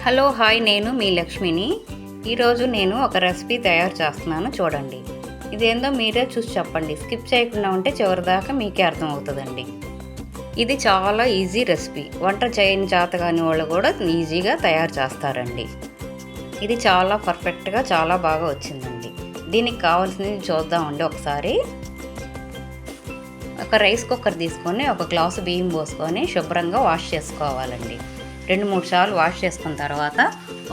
Hello hi, నేను మీ లక్ష్మిని. ఈరోజు నేను ఒక రెసిపీ తయారు చేస్తున్నాను, చూడండి. ఇదేందో మీరే చూసి చెప్పండి. స్కిప్ చేయకుండా ఉంటే చివరిదాకా మీకే అర్థమవుతుందండి. ఇది చాలా ఈజీ రెసిపీ. వంట చేయని చేతగాని వాళ్ళు కూడా ఈజీగా తయారు చేస్తారండి. ఇది చాలా పర్ఫెక్ట్గా చాలా బాగా వచ్చిందండి. దీనికి కావాల్సినవి చూద్దామండి ఒకసారి. ఒక రైస్ కుక్కర్ తీసుకొని ఒక గ్లాసు బియ్యం పోసుకొని శుభ్రంగా వాష్ చేసుకోవాలండి. 2-3 సార్లు వాష్ చేసుకున్న తర్వాత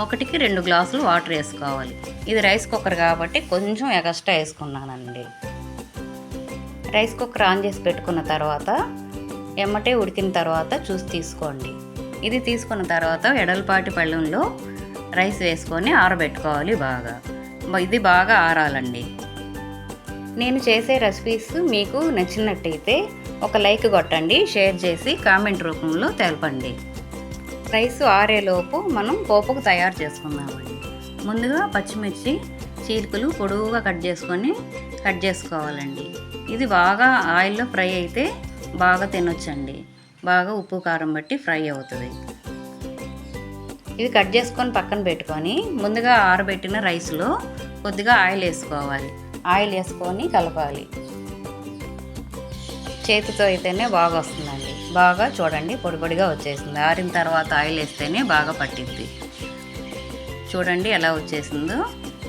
1-2 గ్లాసులు వాటర్ వేసుకోవాలి. ఇది రైస్ కుక్కర్ కాబట్టి కొంచెం ఎక్స్ట్రా వేసుకున్నానండి. రైస్ కుక్కర్ ఆన్ చేసి పెట్టుకున్న తర్వాత ఎమ్మటే ఉడికిన తర్వాత చూసి తీసుకోండి. ఇది తీసుకున్న తర్వాత ఎడలపాటి పళ్ళెంలో రైస్ వేసుకొని ఆరబెట్టుకోవాలి. ఇది బాగా ఆరాలండి. నేను చేసే రెసిపీస్ మీకు నచ్చినట్టయితే ఒక లైక్ కొట్టండి, షేర్ చేసి కామెంట్ రూపంలో తెలపండి. రైస్ ఆరేలోపు మనం పోపుకు తయారు చేసుకుందామండి. ముందుగా పచ్చిమిర్చి చీలికలు పొడవుగా కట్ చేసుకోవాలండి. ఇది బాగా ఆయిల్లో ఫ్రై అయితే బాగా తినొచ్చండి. బాగా ఉప్పు కారం బట్టి ఫ్రై అవుతుంది. ఇవి కట్ చేసుకొని పక్కన పెట్టుకొని ముందుగా ఆరబెట్టిన రైస్లో కొద్దిగా ఆయిల్ వేసుకోవాలి. ఆయిల్ వేసుకొని కలపాలి. చేతితో అయితేనే బాగా వస్తుందండి. బాగా చూడండి, పొడి పొడిగా వచ్చేసింది. ఆరిన తర్వాత ఆయిల్ వేస్తేనే బాగా పట్టిద్ది. చూడండి ఎలా వచ్చేసిందో,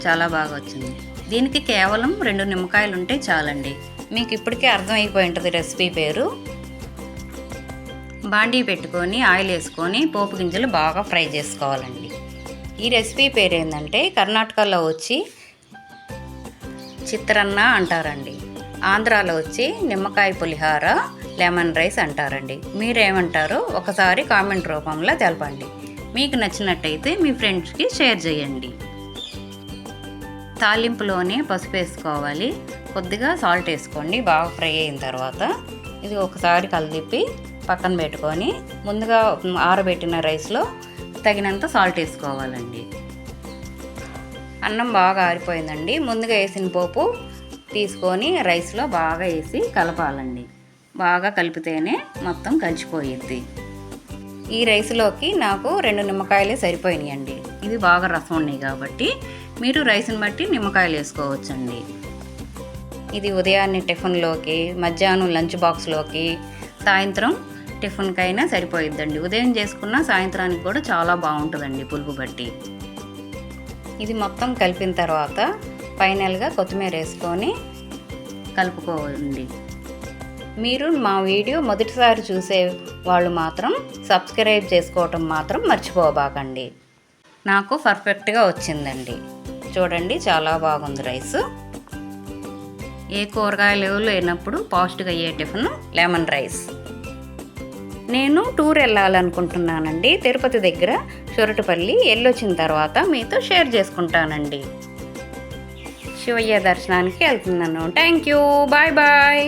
చాలా బాగా వచ్చింది. దీనికి కేవలం 2 నిమ్మకాయలు ఉంటే చాలండి. మీకు ఇప్పటికే అర్థమైపోయి ఉంటుంది రెసిపీ పేరు. బాండీ పెట్టుకొని ఆయిల్ వేసుకొని పోపు గింజలు బాగా ఫ్రై చేసుకోవాలండి. ఈ రెసిపీ పేరు ఏంటంటే కర్ణాటకలో వచ్చి చిత్రన్న అంటారండి. ఆంధ్రాలో వచ్చి నిమ్మకాయ పులిహార, లెమన్ రైస్ అంటారండి. మీరేమంటారో ఒకసారి కామెంట్ రూపంలో తెలపండి. మీకు నచ్చినట్టయితే మీ ఫ్రెండ్స్కి షేర్ చేయండి. తాలింపులోనే పసుపు వేసుకోవాలి, కొద్దిగా సాల్ట్ వేసుకోండి. బాగా ఫ్రై అయిన తర్వాత ఇది ఒకసారి కలిపి పక్కన పెట్టుకొని ముందుగా ఆరబెట్టిన రైస్లో తగినంత సాల్ట్ వేసుకోవాలండి. అన్నం బాగా ఆరిపోయిందండి. ముందుగా వేసిన పోపు తీసుకొని రైస్లో బాగా వేసి కలపాలండి. బాగా కలిపితేనే మొత్తం కలిసిపోయిద్ది. ఈ రైస్లోకి నాకు 2 నిమ్మకాయలే సరిపోయినాయండి. ఇది బాగా రసం ఉన్నాయి కాబట్టి మీరు రైస్ని బట్టి నిమ్మకాయలు వేసుకోవచ్చండి. ఇది ఉదయాన్నే టిఫిన్లోకి, మధ్యాహ్నం లంచ్ బాక్స్లోకి, సాయంత్రం టిఫిన్కైనా సరిపోయిద్దండి. ఉదయం చేసుకున్న సాయంత్రానికి కూడా చాలా బాగుంటుందండి పులుపు బట్టి. ఇది మొత్తం కలిపిన తర్వాత ఫైనల్గా కొత్తిమీర వేసుకొని కలుపుకోండి. మీరు మా వీడియో మొదటిసారి చూసే వాళ్ళు మాత్రం సబ్స్క్రైబ్ చేసుకోవటం మాత్రం మర్చిపోబాకండి. నాకు పర్ఫెక్ట్గా వచ్చిందండి. చూడండి, చాలా బాగుంది రైస్. ఏ కూరగాయలు లేనప్పుడు పాస్ట్గా అయ్యే టిఫిన్ లెమన్ రైస్. నేను టూర్ వెళ్ళాలనుకుంటున్నానండి. తిరుపతి దగ్గర షొరటిపల్లి వెళ్ళొచ్చిన తర్వాత మీతో షేర్ చేసుకుంటానండి. శివయ్య దర్శనానికి వెళ్తున్నాను. Thank you, bye bye.